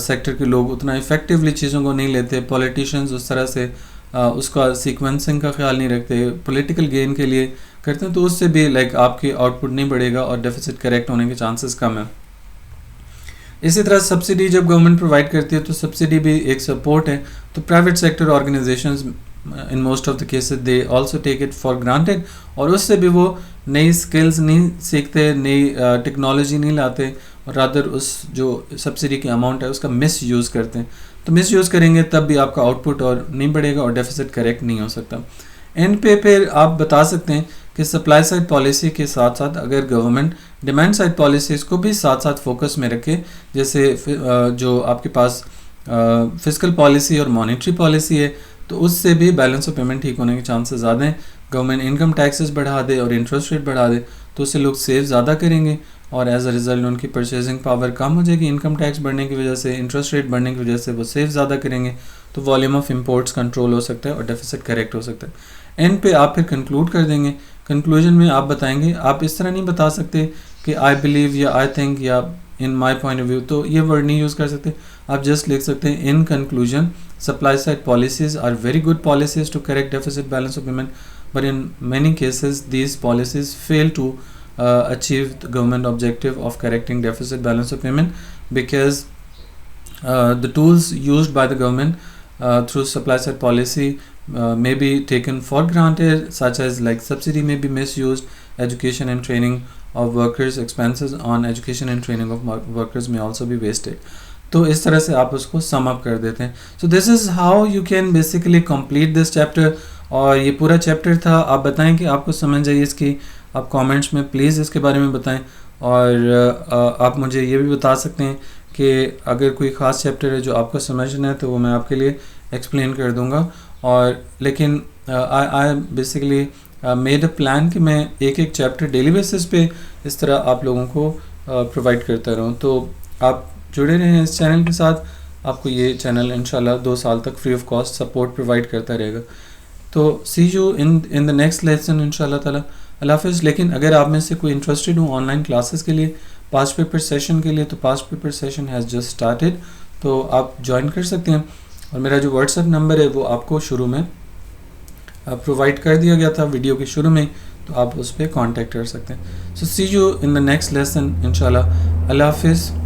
सेक्टर के लोग उतना इफेक्टिवली चीज़ों को नहीं लेते, पॉलिटिशियंस उस तरह से उसका सीक्वेंसिंग का ख्याल नहीं रखते, पॉलिटिकल गेन के लिए करते हैं, तो उससे भी लाइक आपकी आउटपुट नहीं बढ़ेगा और डेफिसिट करेक्ट होने के चांसेस कम है। इसी तरह सब्सिडी जब गवर्नमेंट प्रोवाइड करती है तो सब्सिडी भी एक सपोर्ट है, तो private sector organisations in most of the cases they also take it for granted और उससे भी वो नई स्किल्स नहीं सीखते, नई टेक्नोलॉजी नहीं लाते और रादर उस जो सब्सिडी की अमाउंट है उसका मिस यूज़ करते हैं। तो मिस यूज़ करेंगे तब भी आपका आउटपुट और नहीं बढ़ेगा और डेफिसिट करेक्ट नहीं हो सकता। एंड पे फिर आप बता सकते हैं कि सप्लाई साइड पॉलिसी के साथ साथ अगर गवर्नमेंट डिमांड साइड पॉलिसीज़ को भी साथ साथ फोकस में रखे, जैसे जो आपके पास फिजिकल पॉलिसी और मॉनेटरी पॉलिसी है, तो उससे भी बैलेंस ऑफ पेमेंट ठीक होने के चांसेस ज़्यादा हैं। गवर्नमेंट इनकम टैक्सेस बढ़ा दे और इंटरेस्ट रेट बढ़ा दे तो उससे लोग सेव ज़्यादा करेंगे और एज अ रिज़ल्ट उनकी परचेजिंग पावर कम हो जाएगी। इनकम टैक्स बढ़ने की वजह से, इंटरेस्ट रेट बढ़ने की वजह से वो सेव ज़्यादा करेंगे, तो वॉल्यूम ऑफ इंपोर्ट्स कंट्रोल हो सकता है और डेफिसिट करेक्ट हो सकता है। एंड पे आप फिर कंक्लूड कर देंगे। कंक्लूजन में आप बताएंगे, आप इस तरह नहीं बता सकते कि आई बिलीव या आई थिंक या इन माई पॉइंट ऑफ व्यू, तो ये वर्ड नहीं यूज़ कर सकते। आप जस्ट लिख सकते हैं in conclusion supply side policies are very good policies to correct deficit balance of payment, but in many cases these policies fail to achieve the government objective of correcting deficit balance of payment because the tools used by the government through supply side policy may be taken for granted, such as like subsidy may be misused, education and training of workers, expenses on education and training of workers may also be wasted. तो इस तरह से आप उसको sum up कर देते हैं। So this is how you can basically complete this chapter. और ये पूरा चैप्टर था। आप बताएं कि आपको समझ आई इसकी, आप कमेंट्स में प्लीज़ इसके बारे में बताएं। और आप मुझे ये भी बता सकते हैं कि अगर कोई ख़ास चैप्टर है जो आपको समझना है तो वो मैं आपके लिए एक्सप्लेन कर दूँगा। और लेकिन I basically made a plan कि मैं एक एक चैप्टर डेली बेसिस पे इस तरह आप लोगों को प्रोवाइड करता रहूँ। तो आप जुड़े रहें इस चैनल के साथ, आपको ये चैनल इंशाल्लाह 2 साल तक free of cost support provide करता रहेगा। तो see you in the next lesson इंशाल्लाह ताला। अल्लाह हाफ़िज़। लेकिन अगर आप में से कोई इंटरेस्टेड हो ऑनलाइन क्लासेस के लिए, पास्ट पेपर सेशन के लिए, तो past paper session has just started, तो आप ज्वाइन कर सकते हैं। और मेरा जो व्हाट्सएप नंबर है वो आपको शुरू में प्रोवाइड कर दिया गया था वीडियो के शुरू में, तो आप उस पर कॉन्टेक्ट कर सकते हैं। So see you in the next lesson इंशाल्लाह। अल्लाह हाफ़िज़।